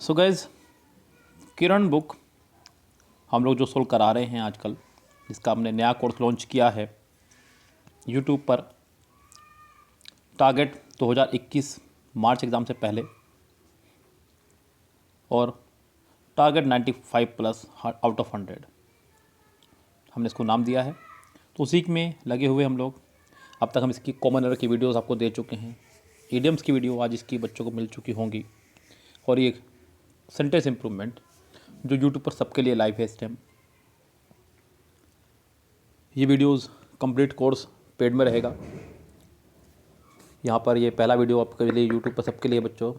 So guys, किरण book हम लोग जो सोल्व करा रहे हैं आजकल, जिसका हमने नया कोर्स लॉन्च किया है यूट्यूब पर। टारगेट 2021 मार्च एग्ज़ाम से पहले और टारगेट 95 प्लस आउट ऑफ 100 हमने इसको नाम दिया है। तो उसी में लगे हुए हम लोग। अब तक हम इसकी कॉमन एरर की वीडियोस आपको दे चुके हैं। ईडियम्स की वीडियो आज इसकी बच्चों को मिल चुकी होंगी, और ये सेंटेंस इम्प्रूवमेंट जो यूट्यूब पर सबके लिए लाइव है इस टाइम। ये वीडियोस कंप्लीट कोर्स पेड में रहेगा। यहाँ पर ये पहला वीडियो आपके लिए यूट्यूब पर सबके लिए बच्चों।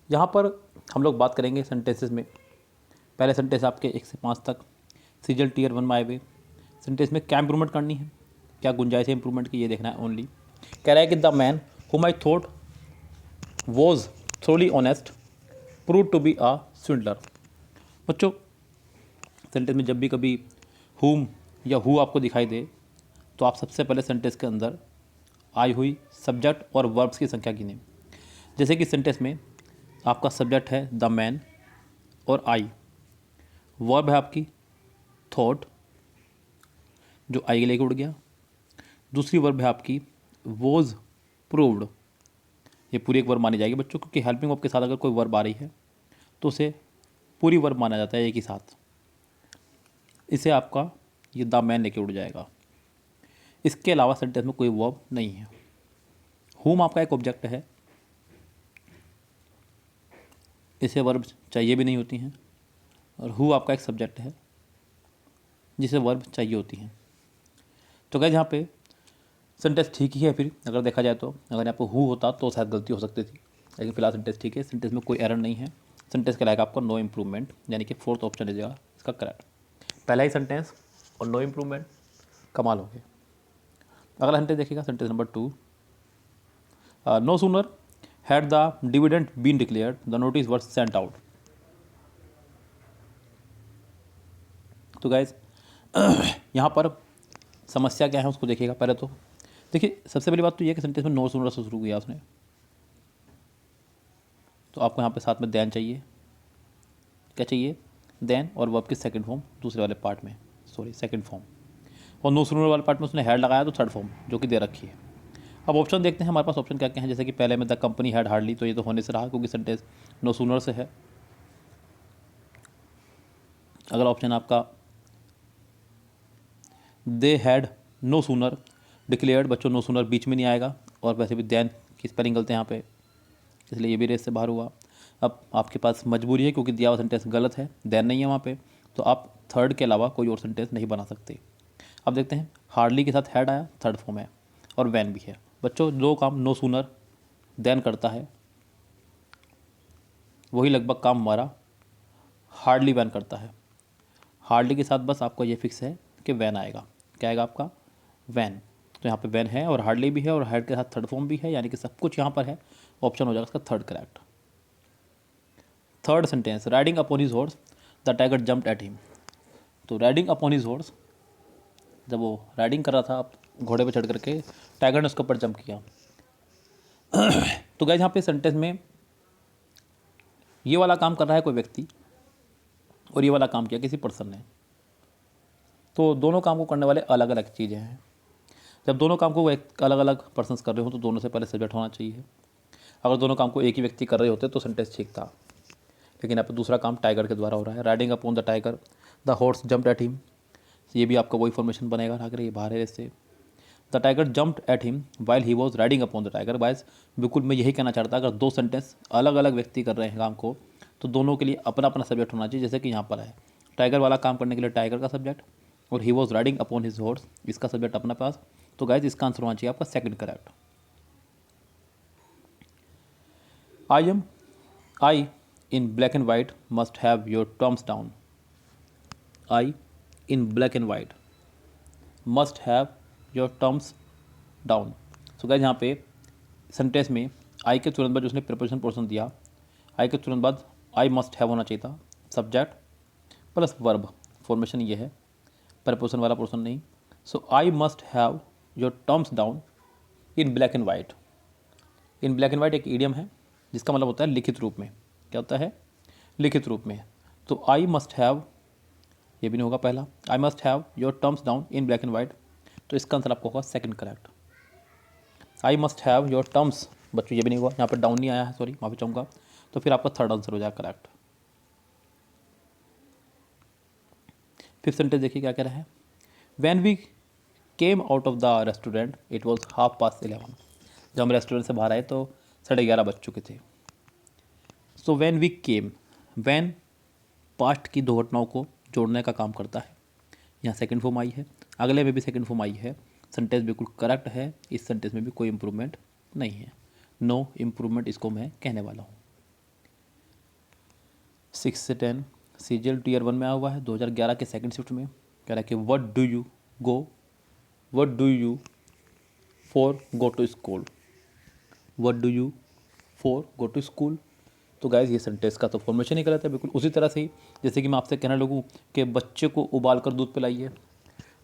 यहाँ पर हम लोग बात करेंगे सेंटेंसेस में। पहले सेंटेंस आपके 1 से 5 तक सीजल टीयर 1 माई वे। सेंटेंस में क्या इंप्रूवमेंट करनी है, क्या गुंजाइश है इंप्रूवमेंट की, ये देखना है ओनली। कह रहा है कि the man whom I thought was thoroughly honest prove to be a swindler. बच्चों, सेंटेंस में जब भी कभी हुम या हु आपको दिखाई दे तो आप सबसे पहले सेंटेंस के अंदर आई हुई सब्जेक्ट और वर्ब्स की संख्या गिनें। जैसे कि सेंटेंस में आपका सब्जेक्ट है द मैन और आई, वर्ब है आपकी थॉट जो आई के लेके उड़ गया। दूसरी वर्ब है आपकी वॉज प्रूव्ड, ये पूरी एक वर्ब मानी जाएगी बच्चों, क्योंकि हेल्पिंग वर्ब के साथ अगर कोई वर्ब आ रही है तो उसे पूरी वर्ब माना जाता है एक ही साथ। इसे आपका ये द मैन लेके उड़ जाएगा। इसके अलावा सेंटेंस में कोई वर्ब नहीं है। हुम आपका एक ऑब्जेक्ट है, इसे वर्ब चाहिए भी नहीं होती हैं। और हु आपका एक सब्जेक्ट है जिसे वर्ब चाहिए होती हैं। तो गाइस, यहाँ पे सेंटेंस ठीक ही है। फिर अगर देखा जाए तो अगर यहाँ पे हु होता तो शायद गलती हो सकती थी, लेकिन फिलहाल सेंटेंस ठीक है। सेंटेंस में कोई एरर नहीं है। सेंटेंस कहलाएगा आपका नो इम्प्रूवमेंट, यानी कि फोर्थ ऑप्शन रहेगा इसका करेक्ट। पहला ही सेंटेंस और नो इम्प्रूवमेंट, कमाल हो गया। अगला सेंटेंस देखिएगा, sentence number 2। No sooner had the dividend been declared the notice were sent out. तो गाइज यहाँ पर समस्या क्या है उसको देखिएगा। पहले तो देखिए, सबसे पहली बात तो ये कि सेंटेंस में नो सूनर से शुरू किया उसने, तो आपको यहाँ पे साथ में देन चाहिए। क्या चाहिए? देन और वर्ब की सेकंड फॉर्म दूसरे वाले पार्ट में, सेकंड फॉर्म। और नो सूनर वाले पार्ट में उसने हैड लगाया तो थर्ड फॉर्म जो कि दे रखी है। अब ऑप्शन देखते हैं हमारे पास ऑप्शन क्या क्या है। जैसे कि पहले में द कंपनी हैड हार्डली, तो ये तो होने से रहा क्योंकि सेंटेंस नो सूनर से है। अगला ऑप्शन आपका they had no sooner declared. बच्चों, नो सूनर बीच में नहीं आएगा, और वैसे भी देन की स्पेलिंग गलत है यहाँ पे, इसलिए ये भी रेस से बाहर हुआ। अब आपके पास मजबूरी है क्योंकि दिया हुआ सेंटेंस गलत है, देन नहीं है वहाँ पे, तो आप थर्ड के अलावा कोई और सेंटेंस नहीं बना सकते। अब देखते हैं, हार्डली के साथ हैड आया, थर्ड फॉर्म है, और वैन भी है। बच्चों, जो काम नो सूनर देन करता है वही लगभग काम हमारा हार्डली वैन करता है। हार्डली के साथ बस आपको ये फिक्स है कि वैन आएगा। क्या आएगा आपका? वैन। तो यहाँ पे वैन है और हार्डली भी है और हैड के साथ थर्ड फॉर्म भी है, यानी कि सब कुछ यहाँ पर है। ऑप्शन हो जाएगा इसका third correct. Third sentence, riding upon his horse the tiger jumped at him. तो राइडिंग अपॉन हिज हॉर्स, जब वो राइडिंग कर रहा था घोड़े पर चढ़ करके, टाइगर ने उसके ऊपर जंप किया। तो गाइस, यहाँ पे सेंटेंस में ये वाला काम कर रहा है कोई व्यक्ति और ये वाला काम किया किसी पर्सन ने, तो दोनों काम को करने वाले अलग अलग चीज़ें हैं। जब दोनों काम को एक अलग अलग पर्सन्स कर रहे हो तो दोनों से पहले सब्जेक्ट होना चाहिए। अगर दोनों काम को एक ही व्यक्ति कर रहे होते तो सेंटेंस ठीक था, लेकिन यहाँ पर दूसरा काम टाइगर के द्वारा हो रहा है। Riding upon the tiger the horse jumped at him, ये भी आपका वही फॉर्मेशन बनेगा। अगर ये बाहर है इससे, the tiger jumped at him while he was riding upon the tiger. Wise बिल्कुल मैं यही कहना चाहता, अगर दो सेंटेंस अलग अलग व्यक्ति कर रहे हैं काम को तो दोनों के लिए अपना अपना सब्जेक्ट होना चाहिए। जैसे कि यहाँ पर है, टाइगर वाला काम करने के लिए टाइगर का सब्जेक्ट, और he was riding upon his horse इसका सब्जेक्ट अपना पास। तो गाइज, इसका आंसर होना चाहिए आपका second correct. I in black and white must have your terms down. I in black and white must have your terms down. So guys, यहाँ पे sentence में आई के तुरंत बाद जो उसने प्रिपोजिशन पोर्शन दिया, आई के तुरंत बाद आई मस्ट हैव होना चाहिए था, सब्जेक्ट प्लस वर्ब। फॉर्मेशन ये है, प्रिपोजिशन वाला पोर्शन नहीं। So I must have your terms down in black and white. In black and white एक ईडियम है, जिसका मतलब होता है लिखित रूप में। क्या होता है? लिखित रूप में। तो आई मस्ट हैव, ये भी नहीं होगा पहला। आई must have your terms down in black and white, तो इसका आंसर आपको होगा second correct. I must have your terms, बच्चों ये भी नहीं हुआ, यहाँ पर डाउन नहीं आया है, सॉरी माफी चाहूँगा, तो फिर आपका थर्ड आंसर हो जाएगा करेक्ट। फिफ्थ सेंटेंस देखिए क्या कह रहा है। When we came out of the restaurant it was 11:30। जब हम रेस्टोरेंट से बाहर आए तो 11:30 बज चुके थे। So when we came, when past की दो घटनाओं को जोड़ने का काम करता है। यहाँ सेकंड फॉर्म आई है, अगले में भी सेकंड फॉर्म आई है। सेंटेंस बिल्कुल करेक्ट है, इस सेंटेंस में भी कोई इम्प्रूवमेंट नहीं है, नो इम्प्रूवमेंट इसको मैं कहने वाला हूँ। 6 से 10 CGL Tier 1 में आया हुआ है 2011 के सेकंड शिफ्ट में। कह रहा है कि what do you for go to school, what do you for go to school. तो गाइज ये सेंटेंस का तो फॉर्मेशन ही गलत है, बिल्कुल उसी तरह से ही जैसे कि मैं आपसे कहने लगूँ कि बच्चे को उबाल कर दूध पिलाइए,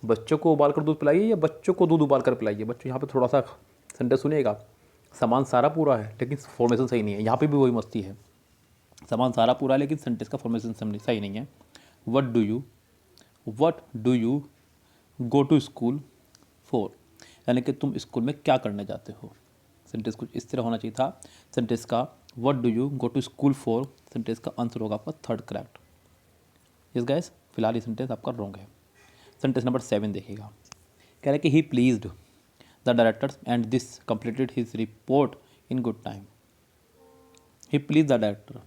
बच्चों को उबाल कर दूध पिलाइए या बच्चों को दूध उबाल कर पिलाइए। बच्चों यहाँ पे थोड़ा सा सेंटेंस सुनिएगा, सामान सारा पूरा है लेकिन फॉर्मेशन सही नहीं है। यहाँ पे भी वही मस्ती है, सामान सारा पूरा है लेकिन सेंटेंस का फॉर्मेशन सही नहीं है। What do you go to school for, यानी कि तुम स्कूल में क्या करने जाते हो। सेंटेंस कुछ इस तरह होना चाहिए था सेंटेंस का। What do you go to school for, sentence का आंसर होगा आपका थर्ड करेक्ट। यस गाइस, फिलहाल ये सेंटेंस आपका रॉन्ग है। सेंटेंस नंबर 7 देखिएगा। कह रहा है कि he pleased the directors and this completed his report in good time. He please the director,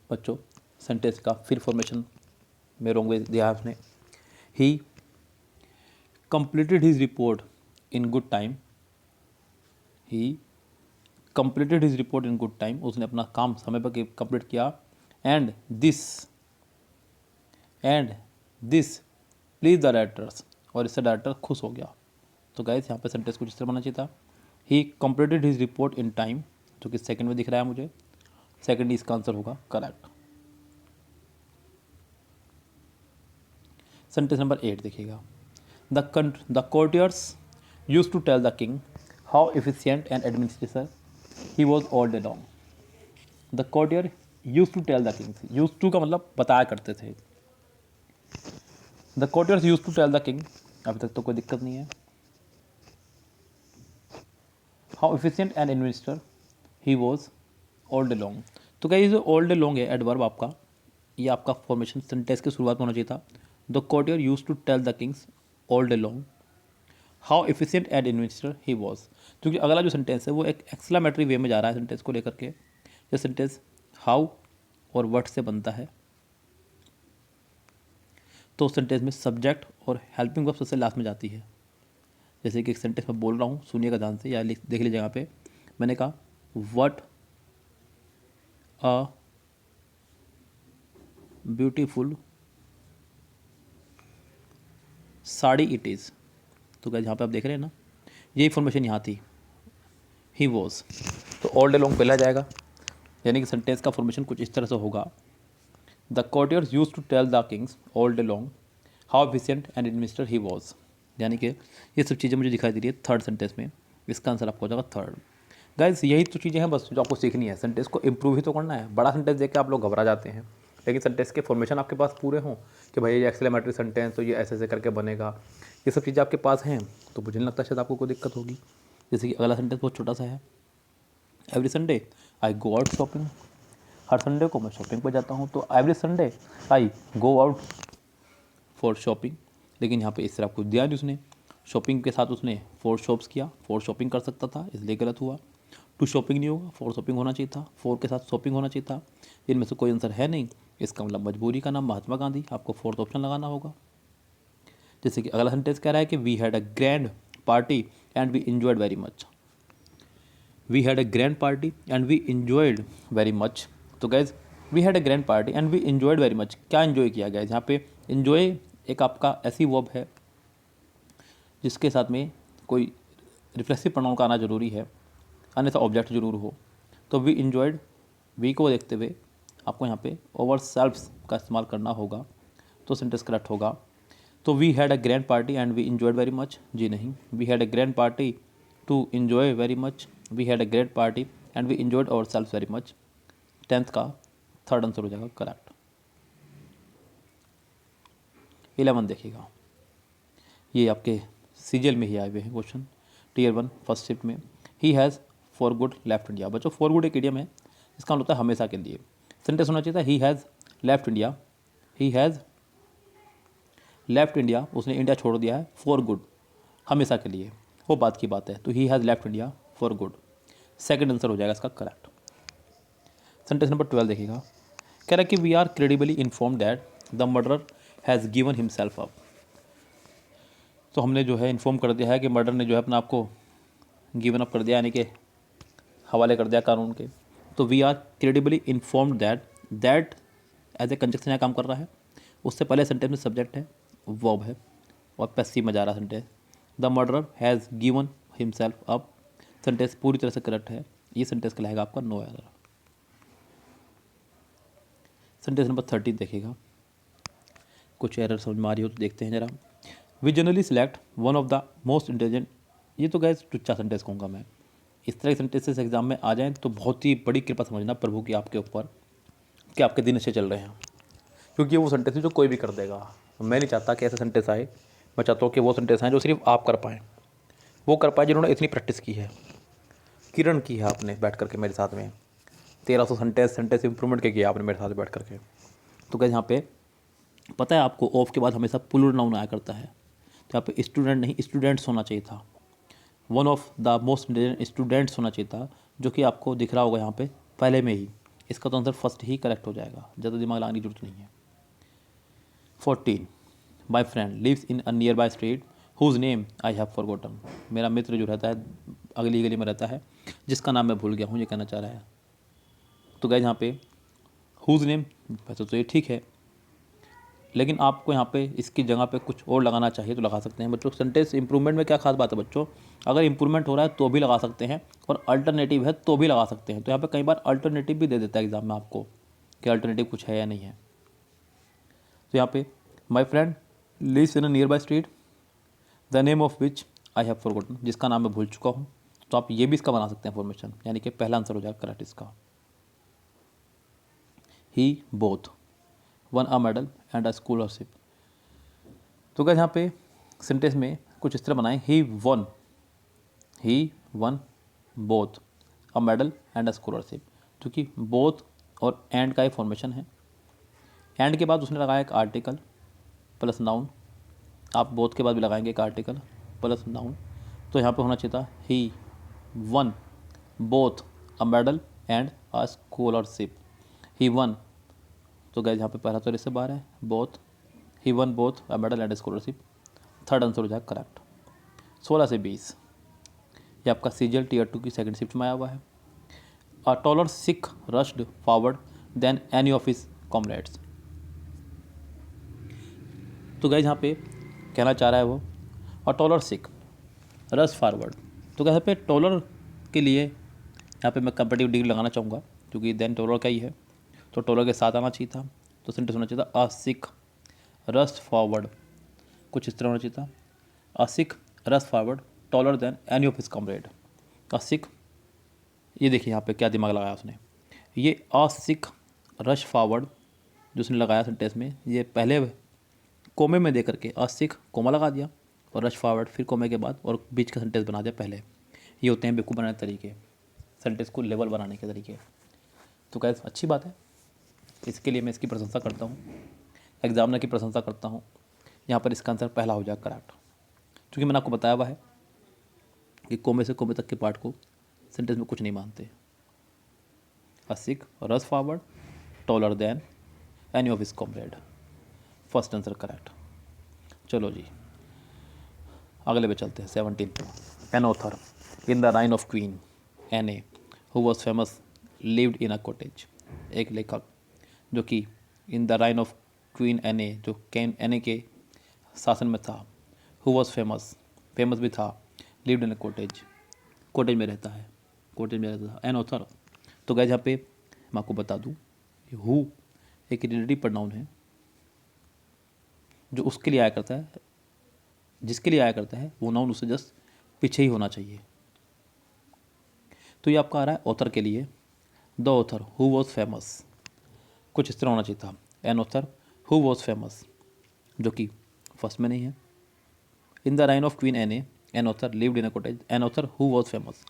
बच्चों सेंटेंस का फिर फॉर्मेशन में रॉन्ग वे दिया है उसने। He completed his report in good time, he completed his report in good time, उसने अपना काम समय पर कंप्लीट किया। And this please the directors, और इससे डायरेक्टर खुश हो गया। तो गाइस यहाँ पे सेंटेंस कुछ इस तरह बनना चाहिए था। ही completed his report in time, जो कि सेकंड में दिख रहा है मुझे, सेकंड इसका आंसर होगा करेक्ट। सेंटेंस नंबर 8 देखिएगा। The courtiers used to tell the king how efficient and administrator he was all day long. The courtier used to tell the king, used to का मतलब बताया करते थे। The courtiers used to tell the king, अभी तक तो कोई दिक्कत नहीं है। How efficient and administer he was all day long, तो क्या ये जो ऑल डे लॉन्ग है एडवर्ब आपका, ये आपका फॉर्मेशन सेंटेंस की शुरुआत में होना चाहिए था। The courtier used to tell the kings all day long how efficient and administer he was, क्योंकि अगला जो सेंटेंस है वो एक एक्सक्लेमेटरी वे में जा रहा है सेंटेंस को लेकर के। ये सेंटेंस हाउ और व्हाट से बनता है, तो सेंटेंस में सब्जेक्ट और हेल्पिंग वर्ब सबसे लास्ट में जाती है। जैसे कि एक सेंटेंस में बोल रहा हूँ, सुनिएगा ध्यान से, या देख लीजिए यहाँ पे मैंने कहा what a beautiful sari it is, तो क्या जहाँ पे आप देख रहे हैं ना, ये इन्फॉर्मेशन यहाँ थी, ही वॉज, तो ऑल डे लॉन्ग पहला जाएगा, यानी कि सेंटेंस का फॉर्मेशन कुछ इस तरह से होगा। The courtiers used to tell the kings all day long how efficient and administer he was, यानी कि ये सब चीज़ें मुझे दिखाई दे रही है थर्ड सेंटेंस में, इसका आंसर आपको हो जाएगा थर्ड। गाइस यही तो चीज़ें हैं बस जो आपको सीखनी है, सेंटेंस को इंप्रूव ही तो करना है। बड़ा सेंटेंस देख के आप लोग घबरा जाते हैं, लेकिन सेंटेंस के फॉर्मेशन आपके पास पूरे हों कि भाई ये एक्सक्लेमेटरी सेंटेंस तो ये ऐसे ऐसे करके बनेगा, ये सब चीज़ें आपके पास हैं, तो मुझे नहीं लगता शायद आपको कोई दिक्कत होगी। जैसे कि अगला सेंटेंस बहुत छोटा सा है। Every Sunday I go out shopping, her Sunday को मैं शॉपिंग पर जाता हूँ, तो every Sunday I go out for shopping, लेकिन यहाँ पे इस तरह आपको दिया नहीं उसने, शॉपिंग के साथ उसने फॉर शॉप्स किया, फॉर शॉपिंग कर सकता था इसलिए गलत हुआ। टू शॉपिंग नहीं होगा, फॉर शॉपिंग होना चाहिए था, फॉर के साथ शॉपिंग होना चाहिए था, इनमें से कोई आंसर है नहीं, इसका मतलब मजबूरी का नाम महात्मा गांधी, आपको फोर्थ ऑप्शन लगाना होगा। जैसे कि अगला सेंटेंस कह रहा है कि we had a grand party and we enjoyed very much, we had a grand party and we enjoyed very much, तो guys we had a grand party and we enjoyed very much, क्या enjoy किया गया यहाँ पे। Enjoy एक आपका ऐसी verb है जिसके साथ में कोई रिफ्लेक्सिव प्रोनाउन का आना जरूरी है, अन्यथा ऑब्जेक्ट जरूर हो। तो वी इंजॉयड, वी को देखते हुए आपको यहाँ पे ओवर सेल्फ्स का इस्तेमाल करना होगा, तो सेंटेंस करेक्ट होगा। तो we had a grand party and we enjoyed very much, जी नहीं, we had a grand party to enjoy very much, we had a great party and we enjoyed our self very much. 10th का third answer हो जाएगा correct. 11 देखिएगा, ये आपके CGL में ही आए हुए हैं क्वेश्चन, टीयर 1 फर्स्ट शिफ्ट में। He has for good left India. बच्चों फॉर गुड एक इडियम है, इसका मतलब होता है हमेशा के लिए। सेंटेंस होना चाहिए था he has left India, he has left India, उसने इंडिया छोड़ दिया है फॉर गुड, हमेशा के लिए, वो बात की बात है। तो he has left India for good, second answer हो जाएगा इसका करेक्ट। सेंटेंस नंबर 12 देखिएगा, कह रहा है कि we are credibly inform that the murderer has given himself up. तो हमने जो है इन्फॉर्म कर दिया है कि मर्डर ने जो है अपना आपको गिवन अप कर दिया, यानी कि हवाले कर दिया कानून के। तो we are credibly inform that as a conjunction यहाँ काम कर रहा है। उससे पहले सेंटेंस में सब्जेक्ट है, वर्ब है और पैसिव में जा रहा sentence. The murderer has given himself up, sentence पूरी तरह से करेक्ट है। ये सेंटेंस कहलाएगा आपका नो एरर। सेंटेंस नंबर 13 देखिएगा, कुछ एरर समझ में आ रही हो तो देखते हैं जरा। We generally select one of the most intelligent. ये तो गैस टुच्चा सेंटेंस कहूँगा मैं। इस तरह के सेंटेंसेस एग्जाम में आ जाएं तो बहुत ही बड़ी कृपा समझना प्रभु की आपके ऊपर कि आपके दिन अच्छे चल रहे हैं, क्योंकि वो सेंटेंस जो कोई भी कर देगा। मैं नहीं चाहता कि ऐसे सेंटेंस आए, मैं चाहता हूँ कि वो सेंटेंस आए जो सिर्फ आप कर पाएँ, वो कर पाए जिन्होंने इतनी प्रैक्टिस की है। किरण की है आपने बैठ करके मेरे साथ में, 1300 सेंटेंस इंप्रूवमेंट के किया आपने मेरे साथ बैठ करके। तो क्या यहाँ पे पता है आपको, ऑफ के बाद हमेशा प्लूरल नाउन आया करता है, तो यहाँ पे स्टूडेंट नहीं स्टूडेंट्स होना चाहिए था। One of the most intelligent students होना चाहिए था, जो कि आपको दिख रहा होगा यहाँ पे पहले में ही। इसका तो आंसर फर्स्ट ही करेक्ट हो जाएगा, ज़्यादा दिमाग लगाने की जरूरत नहीं है। 14 my friend lives in a nearby street whose name I have forgotten. मेरा मित्र जो रहता है अगली गली में रहता है, जिसका नाम मैं भूल गया हूँ, ये कहना चाह रहा है। तो गए यहाँ पे हुज नेम, वैसे तो ये ठीक है, लेकिन आपको यहाँ पे इसकी जगह पे कुछ और लगाना चाहिए तो लगा सकते हैं बच्चों। सेंटेंस इंप्रूवमेंट में क्या खास बात है बच्चों, अगर इंप्रूवमेंट हो रहा है तो भी लगा सकते हैं और अल्टरनेटिव है तो भी लगा सकते हैं। तो यहाँ पे कई बार अल्टरनेटिव भी दे देता है एग्जाम में आपको कि अल्टरनेटिव कुछ है या नहीं है। तो यहाँ पे my friend lives in a nearby street the name of which I have forgotten, जिसका नाम मैं भूल चुका हूँ। तो आप ये भी इसका बना सकते हैं फॉर्मेशन, यानी कि पहला आंसर हो जाएगा करेक्ट इसका। He both won a medal and a scholarship. तो क्या यहाँ पे सेंटेंस में कुछ इस तरह बनाएं, he won both a medal and a scholarship, क्योंकि बोथ और एंड का एक फॉर्मेशन है। एंड के बाद उसने लगाया एक आर्टिकल प्लस नाउन, आप बोथ के बाद भी लगाएंगे एक आर्टिकल प्लस नाउन। तो यहाँ पे होना चाहिए था he won both a medal and a scholarship. He won, तो गैस यहाँ पे पहला तो इससे बाहर है both, he won both a medal and scholarship, third answer हो जाएगा करेक्ट। 16 से 20 ये आपका सीजीएल टीयर 2 की सेकंड शिफ्ट में आया हुआ है। A taller Sikh rushed forward than any of his comrades. तो गैस यहाँ पे कहना चाह रहा है वो a taller Sikh rush forward. तो यहाँ पे टॉलर के लिए यहाँ पे मैं कंपेटिव डिग्री लगाना चाहूँगा, क्योंकि देन टॉलर का ही है, तो टॉलर के साथ आना चाहिए था। तो सेंटेंस होना चाहिए था अ सिख रश फॉरवर्ड, कुछ इस तरह होना चाहिए था, a Sikh rush forward taller than any of his comrade. A Sikh, ये देखिए यहाँ पे क्या दिमाग लगाया उसने, ये अ सिख रश फॉरवर्ड जो उसने लगाया सेंटेंस में, ये पहले कोमे में दे करके अ सिख कोमा लगा दिया और रश फॉरवर्ड फिर कोमे के बाद और बीच का सेंटेंस बना दिया पहले। ये होते हैं बेवकूफ़ बनाने के तरीके, सेंटेंस को लेवल बनाने के तरीके। तो क्या अच्छी बात है, इसके लिए मैं इसकी प्रशंसा करता हूँ, एग्जामिनर की प्रशंसा करता हूँ। यहाँ पर इसका आंसर पहला हो जाएगा करेक्ट, क्योंकि मैंने आपको बताया हुआ है कि कोमे से कोमे तक के पार्ट को सेंटेंस में कुछ नहीं मानते। A Sikh rush forward taller than any of his comrade, first answer correct. चलो जी अगले पे चलते हैं 17 पे। An author in the reign of Queen Anne who was famous lived in a cottage. एक लेखक जो कि in the reign of Queen Anne, जो कैन एने के शासन में था, हु वॉज फेमस भी था, lived in a cottage, cottage में रहता है, कॉटेज में रहता था। एन ऑथर, तो गैस यहाँ पे मैं आपको बता दूँ हु एक रिलेटिव प्रोनाउन है जो उसके लिए आया करता है, जिसके लिए आया करता है वो नाउन उससे जस्ट पीछे ही होना चाहिए। तो ये आपका आ रहा है ऑथर के लिए, the author who was famous, कुछ इस तरह होना चाहिए था, an author who was famous, जो कि फर्स्ट में नहीं है। In the reign of Queen Anne an author lived in a cottage, an author who was famous,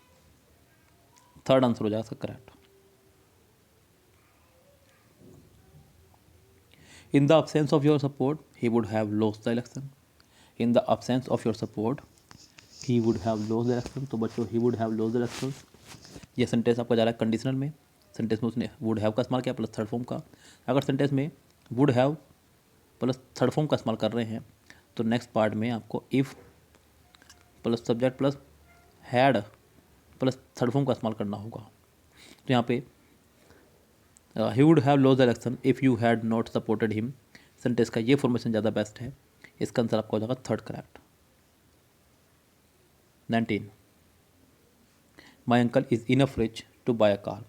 third answer हो जाएगा इसका correct. In the absence of your support he would have lost the election, in the absence of your support he would have lost the election. तो बच्चों ही would have lost the election, ये sentence आपका जा रहा है conditional में, sentence में उसने वुड हैव का इस्तेमाल किया प्लस थर्ड फॉर्म का। अगर सेंटेंस में would have plus third form का इस्तेमाल कर रहे हैं तो नेक्स्ट पार्ट में आपको if plus subject plus had plus third form का इस्तेमाल करना होगा। तो यहाँ पे ही would have lost the election if you had not supported him, sentence का ये फॉर्मेशन ज़्यादा बेस्ट है, इसका आंसर आपका हो जाएगा third correct. 19 my uncle is enough rich to buy a car.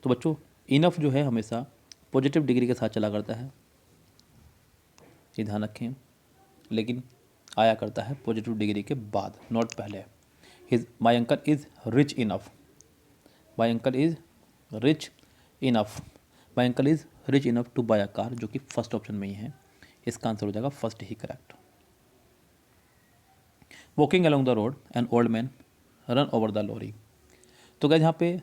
तो बच्चों इनफ जो है हमेशा पॉजिटिव डिग्री के साथ चला करता है, ये ध्यान रखें, लेकिन आया करता है पॉजिटिव डिग्री के बाद, नॉट पहले। His my uncle is rich enough, my uncle is rich enough, my uncle is rich enough to buy a car, जो कि फर्स्ट ऑप्शन में ही है, इसका आंसर हो जाएगा फर्स्ट ही correct. Walking along the road an old man run over the lorry. तो क्या यहाँ पे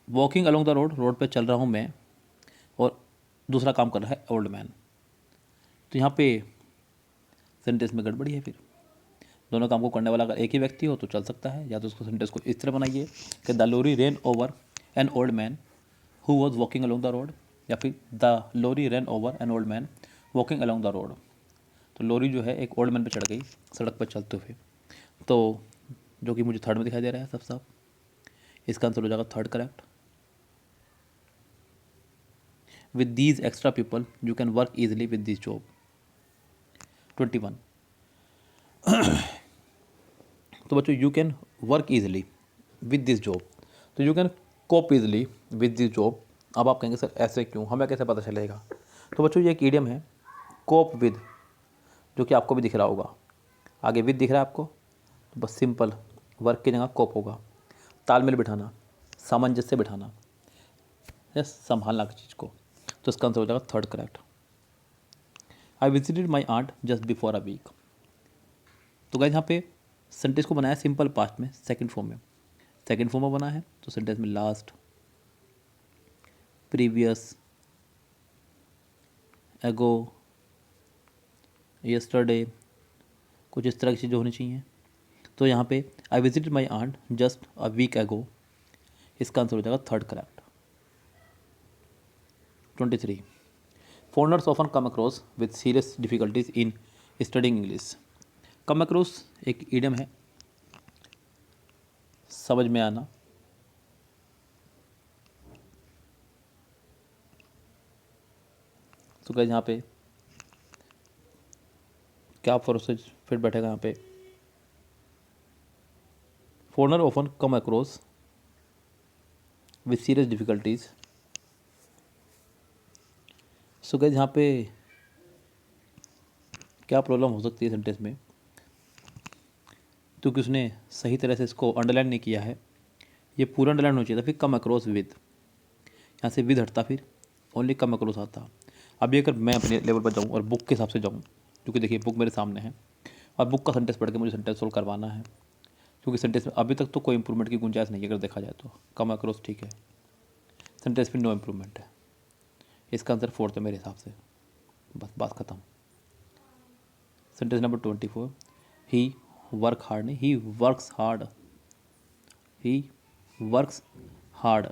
walking along the road, road पे चल रहा हूँ मैं और दूसरा काम कर रहा है ओल्ड मैन, तो यहाँ पे सेंटेंस में गड़बड़ी है। फिर दोनों काम को करने वाला अगर एक ही व्यक्ति हो तो चल सकता है, या तो उसको सेंटेंस को इस तरह बनाइए कि the lorry ran over an old man who was walking along the road, या फिर the lorry ran over an old man walking along the road. तो लॉरी जो है एक ओल्ड मैन पे चढ़ गई सड़क पर चलते हुए, तो जो कि मुझे थर्ड में दिखाई दे रहा है सब साफ, इसका आंसर हो जाएगा third correct. With these extra people you can work easily with this job. 21 तो बच्चों you can work easily with this job, तो you can cope easily with this job. अब आप कहेंगे सर ऐसे क्यों, हमें कैसे पता चलेगा? तो बच्चों ये एक ईडियम है कोप विद, जो कि आपको भी दिख रहा होगा, आगे विद दिख रहा है आपको, तो बस सिंपल वर्क की जगह कोप होगा, तालमेल बिठाना, सामंजस्य बिठाना, या संभालना की चीज़ को, तो इसका आंसर हो जाएगा third correct. I visited my aunt just before a week. तो गाइस यहाँ पे सेंटेंस को बनाया सिंपल पास्ट में, सेकंड फॉर्म में, सेकंड फॉर्म में बना है, तो सेंटेंस में लास्ट, प्रीवियस, एगो, यस्टरडे, कुछ इस तरह की चीज़ें होनी चाहिए। तो यहाँ पे I visited my aunt just a week ago, इसका आंसर हो जाएगा third correct. 23 foreigners often come across with serious difficulties in studying English. Come across एक ईडियम है, समझ में आना, तो क्या यहाँ पे क्या फोर्सेज फिट बैठेगा यहाँ पे, foreigner often come across with serious difficulties. So guys यहाँ पे क्या प्रॉब्लम हो सकती है सेंटेंस में, क्योंकि उसने सही तरह से इसको अंडरलाइन नहीं किया है, ये पूरा अंडरलाइन होना चाहिए था, फिर कम अक्रॉस विद, यहाँ से विद हटता, फिर ओनली कम अक्रॉस आता। अभी अगर मैं अपने लेवल पर जाऊँ और बुक के हिसाब से जाऊँ, क्योंकि देखिए बुक मेरे सामने है और बुक का सेंटेंस पढ़ के मुझे सेंटेंस सोल्व करवाना है, क्योंकि सेंटेंस में अभी तक तो कोई इंप्रूवमेंट की गुंजाइश नहीं है, अगर देखा जाए तो कम अक्रॉस ठीक है, सेंटेंस में नो इम्प्रूवमेंट है, इसका आंसर फोर्थ है मेरे हिसाब से, बस बात खत्म। सेंटेंस नंबर 24 ही वर्क हार्ड, नहीं he works hard, he works hard,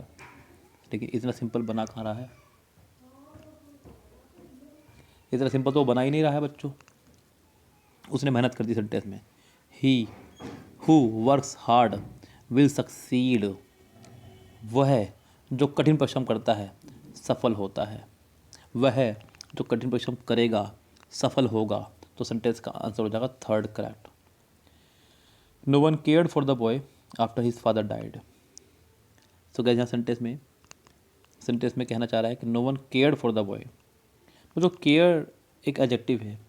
देखिए इतना सिंपल बना कहाँ रहा है, इतना सिंपल तो बना ही नहीं रहा है बच्चों, उसने मेहनत कर दी सेंटेंस में। He who works hard will succeed, वह जो कठिन परिश्रम करता है सफल होता है, वह जो कठिन परिश्रम करेगा सफल होगा, तो सेंटेंस का आंसर हो जाएगा third correct. No one cared for the boy after his father died. So guys यहाँ सेंटेंस में कहना चाह रहा है कि no one cared for the boy, जो केयर एक एडजेक्टिव है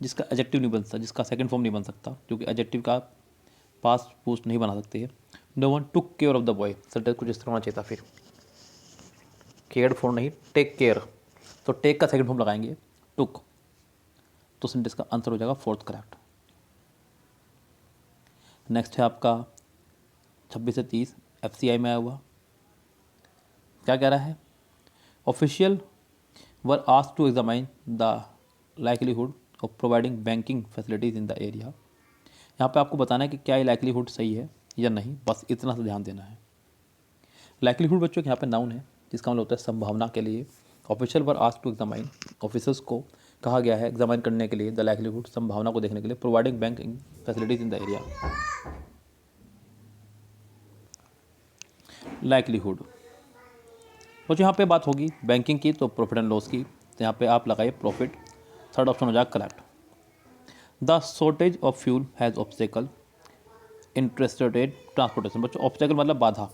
जिसका एडजेक्टिव नहीं बन सकता, जिसका सेकंड फॉर्म नहीं बन सकता, क्योंकि एडजेक्टिव का पास्ट पूस्ट नहीं बना सकते हैं। No one took care of the boy, sentence कुछ इस तरह होना चाहिए था। फिर केयर फॉर नहीं, टेक केयर, तो टेक का सेकंड फॉर्म लगाएंगे टुक, तो सेंटेंस का आंसर हो जाएगा फोर्थ करेक्ट। नेक्स्ट है आपका 26 से 30 FCI में आया हुआ। क्या कह रहा है? Official were asked to examine the likelihood of providing banking facilities in the area. यहाँ पे आपको बताना है कि क्या ये लाइकलीहुड सही है या नहीं, बस इतना सा ध्यान देना है। लाइकलीहुड बच्चों के यहाँ पे नाउन है, जिसका मतलब होता है संभावना के लिए। Official were asked to examine, officers को कहा गया है एग्जामाइन करने के लिए द लाइकलीहुड, संभावना को देखने के लिए, providing banking facilities in the area. Likelihood बच्चों यहाँ पे बात होगी बैंकिंग की, तो प्रॉफिट एंड लॉस की, तो यहाँ पे आप लगाइए प्रॉफिट, थर्ड ऑप्शन हो जाएगा correct. The shortage of fuel has obstacle interested transportation. बच्चों ऑब्स्टेकल मतलब बाधा।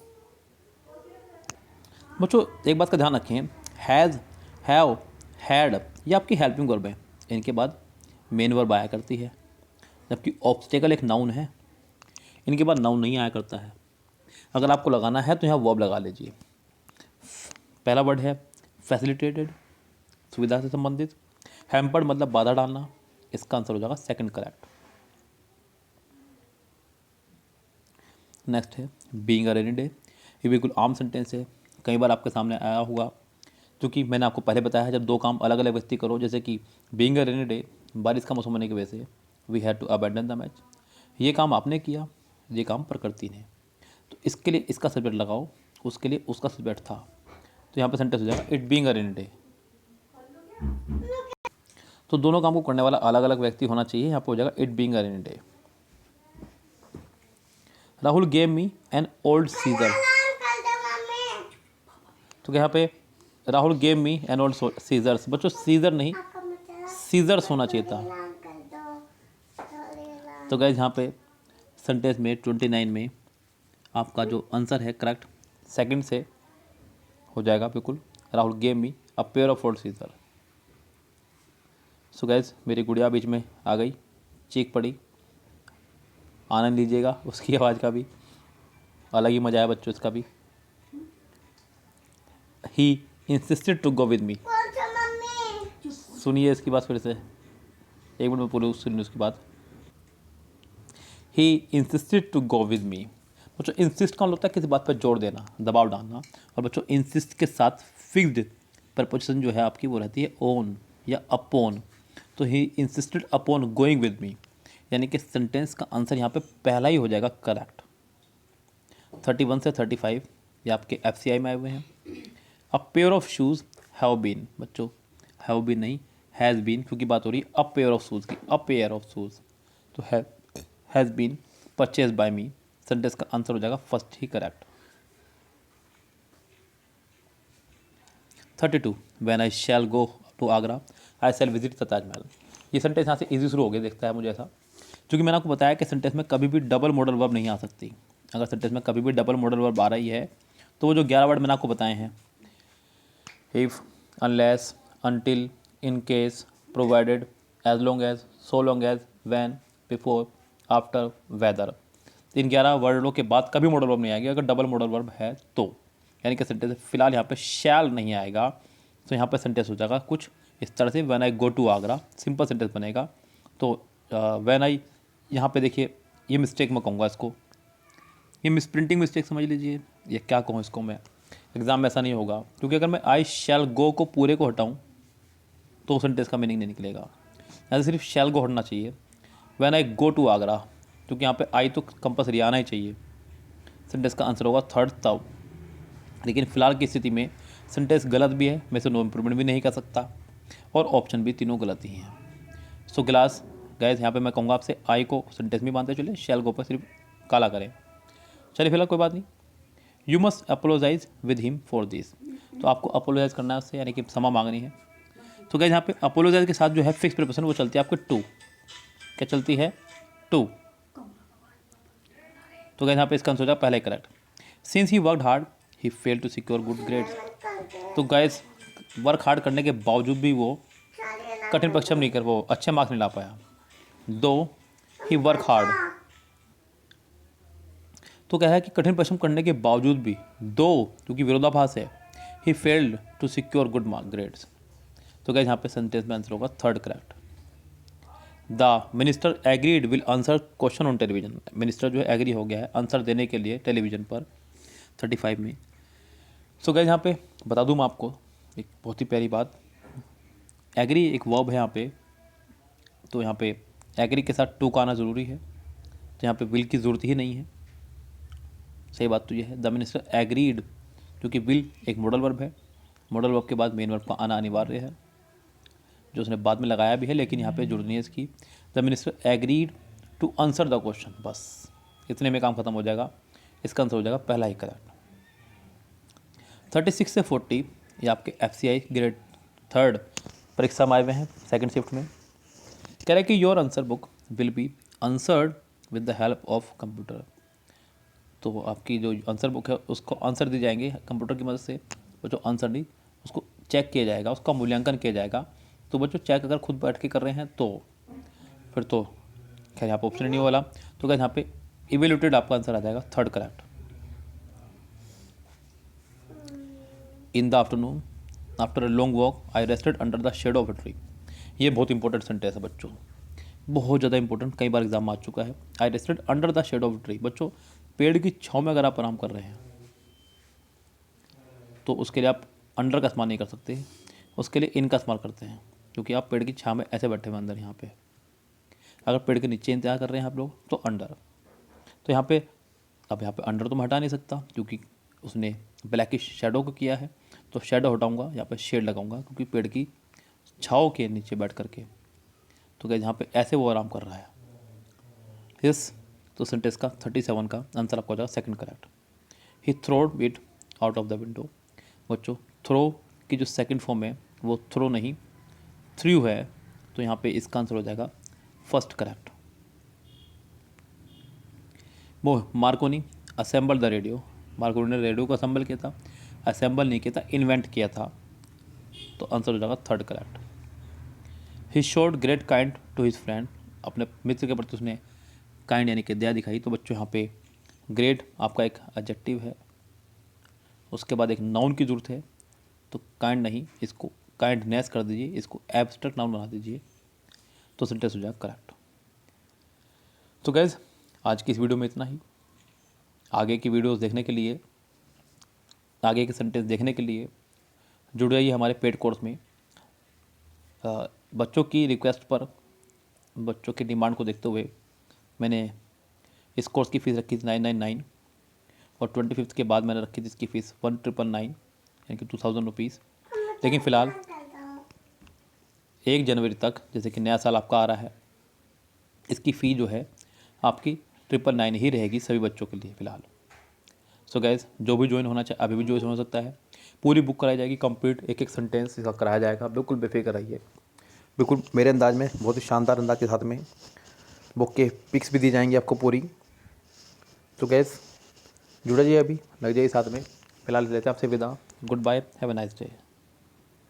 बच्चों एक बात का ध्यान रखें, हैज़, हैव, हैड ये आपकी हेल्पिंग वर्ब है, इनके बाद मेन वर्ब आया करती है, जबकि ऑब्स्टेकल एक नाउन है, इनके बाद नाउन नहीं आया करता है। अगर आपको लगाना है तो यहाँ वर्ब लगा लीजिए। पहला वर्ड है फैसिलिटेटेड, सुविधा से संबंधित। हैम्पर्ड मतलब बाधा डालना, इसका आंसर हो जाएगा सेकंड करेक्ट। नेक्स्ट है बीइंग अ रेनी डे, ये बिल्कुल आम सेंटेंस है, कई बार आपके सामने आया होगा, क्योंकि मैंने आपको पहले बताया है जब दो काम अलग अलग व्यक्ति करो, जैसे कि बीइंग अ रेनी डे, बारिश का मौसम होने की वजह से we had to abandon the match, ये काम आपने किया, ये काम प्रकृति ने, तो इसके लिए इसका सब्जेक्ट लगाओ, उसके लिए उसका सब्जेक्ट था, तो यहाँ पे सेंटेंस हो जाएगा it being a rainy day. तो दोनों काम को करने वाला अलग अलग व्यक्ति होना चाहिए, यहाँ पे हो जाएगा it being a rainy day. Rahul gave me an old scissor, तो यहाँ पे Rahul gave me an old scissors, बच्चों सीजर नहीं सीजर्स होना चाहिए था। तो गाइस यहाँ पे सेंटेंस में 29 में आपका जो आंसर है करेक्ट सेकंड से हो जाएगा बिल्कुल, Rahul gave me a pair of old scissor. So guys मेरी गुड़िया बीच में आ गई, चीख पड़ी, आनंद लीजिएगा उसकी आवाज़ का भी, अलग ही मज़ा है बच्चों इसका भी। He insisted to go with me, सुनिए इसकी बात फिर से, एक मिनट में पूरी सुनिए उसकी बात। He insisted to go with me, बच्चों इंसिस्ट का होता है किसी बात पर जोर देना, दबाव डालना, और बच्चों इंसिस्ट के साथ फिक्स्ड प्रपोजिशन जो है आपकी वो रहती है ओन या अपॉन, तो he insisted upon going with me, यानी कि सेंटेंस का आंसर यहाँ पे पहला ही हो जाएगा करेक्ट। 31 से 35 ये आपके FCI में आए हुए हैं। A pair of shoes have been, बच्चों हैव बीन नहीं हैज़ बीन, क्योंकि बात हो रही है अ पेयर ऑफ शूज़ की, अ पेयर ऑफ शूज़, तो has been purchase by me, sentence का आंसर हो जाएगा फर्स्ट ही correct. 32 when I shall go to Agra I shall visit the Taj Mahal, ये सेंटेंस यहाँ से इजी शुरू हो गया देखता है मुझे ऐसा, क्योंकि मैंने आपको बताया कि सेंटेंस में कभी भी डबल मॉडल वर्ब नहीं आ सकती। अगर सेंटेंस में कभी भी डबल मॉडल वर्ब आ रही है तो वो जो 11 वर्ड मैंने आपको बताए हैं, if, unless, until, in case, provided, as long as, so long as, when, before, after, whether, इन 11 वर्डों के बाद कभी मॉडल वर्ब नहीं आएगी अगर डबल मॉडल वर्ब है तो, यानी कि सेंटेंस फिलहाल यहाँ पे शैल नहीं आएगा, तो यहाँ पे सेंटेंस हो जाएगा कुछ इस तरह से, when I go to Agra, simple sentence बनेगा। तो व्हेन आई, यहाँ पे देखिए ये मिस्टेक मैं कहूँगा इसको, ये मिसप्रिंटिंग मिस्टेक समझ लीजिए, ये क्या कहूँ इसको मैं, एग्ज़ाम में ऐसा नहीं होगा, क्योंकि अगर मैं आई शैल गो को पूरे को हटाऊँ तो सेंटेंस का मीनिंग नहीं निकलेगा, यहाँ से सिर्फ शैल गो हटना चाहिए। When I go to Agra, क्योंकि यहाँ पे आई तो कंपल्सरी आना ही चाहिए, सेंटेंस का आंसर होगा थर्ड तब। लेकिन फ़िलहाल की स्थिति में सेंटेंस गलत भी है, मैं इसे नो इम्प्रूवमेंट भी नहीं कर सकता, और ऑप्शन भी तीनों गलत ही हैं। सो ग्लास गैस यहाँ पे मैं कहूँगा आपसे आई को सेंटेंस में बांधते चले, शैल गो पर सिर्फ काला करें। चलिए फिलहाल कोई बात नहीं, you must apologize with him for this, तो आपको अपोलोजाइज करना है उससे, यानी कि क्षमा मांगनी है। तो गैस यहाँ पे अपोलोजाइज के साथ जो है फिक्स प्रिपोजिशन वो चलती है आपके टू, क्या चलती है टू, तो गैस यहाँ पे इसका आंसर हो जाएगा पहले correct. Since he worked hard he fail to secure good grades, तो गैस वर्क हार्ड करने के बावजूद भी वो कठिन परिश्रम नहीं कर, वो अच्छे मार्क्स नहीं ला पाया, दो ही वर्क हार्ड, तो कह रहा है कि कठिन परिश्रम करने के बावजूद भी, दो क्योंकि विरोधाभास है, he failed to secure good mark grades. तो क्या यहाँ पे सेंटेंस में आंसर होगा third correct. The minister agreed will answer question on television. Minister जो है एग्री हो गया है आंसर देने के लिए टेलीविजन पर 35 में। सो गाइस यहाँ पे बता दूँ मैं आपको एक बहुत ही प्यारी बात, एग्री एक वर्ब है यहाँ पे, तो यहाँ पे एग्री के साथ टू का आना ज़रूरी है, तो यहाँ पे विल की ज़रूरत ही नहीं है। सही बात तो ये है, द मिनिस्टर एग्रीड, क्योंकि विल एक मॉडल वर्ब है, मॉडल वर्ब के बाद मेन वर्ब का आना अनिवार्य है, जो उसने बाद में लगाया भी है, लेकिन यहाँ पे जरूरत नहीं है इसकी। The minister agreed to answer the question, बस इतने में काम खत्म हो जाएगा। इसका आंसर हो जाएगा पहला ही करेक्ट। 36 से 40 ये आपके FCI ग्रेड 3 परीक्षा में आए हुए हैं सेकंड शिफ्ट में। कह रहा है कि your answer book will be answered with the help of computer. तो आपकी जो आंसर बुक है उसको आंसर दिए जाएंगे कंप्यूटर की मदद से। वो जो आंसर नहीं उसको चेक किया जाएगा, उसका मूल्यांकन किया जाएगा। तो बच्चों चेक अगर खुद बैठ के कर रहे हैं तो फिर तो खैर यहाँ पर ऑप्शन नहीं वाला, तो क्या यहाँ पे इवेल्यूटेड आपका आंसर आ जाएगा third correct. In the afternoon after a long walk I rested under the shadow of a tree. ये बहुत इंपॉर्टेंट सेंटेंस है बच्चों, बहुत ज़्यादा इंपॉर्टेंट, कई बार एग्जाम में आ चुका है। I rested under the shadow of tree, बच्चों पेड़ की छाँव में अगर आप आराम कर रहे हैं तो उसके लिए आप अंडर का इस्तेमाल नहीं कर सकते, उसके लिए इन का इस्तेमाल करते हैं, क्योंकि आप पेड़ की छाँव में ऐसे बैठे हुए अंदर यहाँ पे। अगर पेड़ के नीचे इंतजार कर रहे हैं आप लोग तो अंडर। तो यहाँ पे अब यहाँ पे अंडर तो मैं हटा नहीं सकता क्योंकि उसने ब्लैकिश शेडो को किया है, तो शेडो हटाऊंगा, यहाँ पे शेड लगाऊंगा क्योंकि पेड़ की छाँव के नीचे बैठ करके। तो क्या यहाँ पे ऐसे वो आराम कर रहा है। यस, तो सेंटेंस का 37 का आंसर आपका हो जाएगा second correct. He थ्रोड it out of the window. बच्चों थ्रो की जो सेकंड फॉर्म है वो थ्रो नहीं थ्रू है, तो यहाँ पे इसका आंसर हो जाएगा फर्स्ट करेक्ट। वो Markovnikov assemble the radio. Markovnikov ने रेडियो को असेंबल किया था, असेंबल नहीं किया था, इन्वेंट किया था, तो आंसर हो जाएगा third correct. He showed great kind to his friend. अपने मित्र के प्रति उसने काइंड यानी कि दया दिखाई। तो बच्चों यहाँ पे ग्रेट आपका एक एडजेक्टिव है, उसके बाद एक नाउन की ज़रूरत है, तो काइंड नहीं, इसको काइंडनेस कर दीजिए, इसको एब्स्ट्रैक्ट नाउन बना दीजिए, तो सेंटेंस हो जाएगा करेक्ट। तो गैस आज की इस वीडियो में इतना ही। आगे की वीडियोस देखने के लिए, आगे के सेंटेंस देखने के लिए जुड़ जाइए हमारे पेड कोर्स में। बच्चों की रिक्वेस्ट पर, बच्चों की डिमांड को देखते हुए मैंने इस कोर्स की फ़ीस रखी थी 999, और 25 के बाद मैंने रखी थी इसकी फ़ीस 1999 यानी कि 2000 रुपीज़। लेकिन फ़िलहाल 1 जनवरी तक, जैसे कि नया साल आपका आ रहा है, इसकी फ़ी जो है आपकी 999 ही रहेगी सभी बच्चों के लिए फ़िलहाल। सो गैस जो भी ज्वाइन होना चाहे अभी भी ज्वाइन हो सकता है। पूरी बुक कराई जाएगी कंप्लीट, एक एक सेंटेंस इसका कराया जाएगा, बिल्कुल बेफिक्र रहिए। बिल्कुल मेरे अंदाज में, बहुत ही शानदार अंदाज के साथ में बुक के पिक्स भी दी जाएंगी आपको पूरी। तो गैस जुड़ा जाइए, अभी लग जाइए साथ में। फिलहाल लेते हैं आपसे विदा। Goodbye, have a nice day.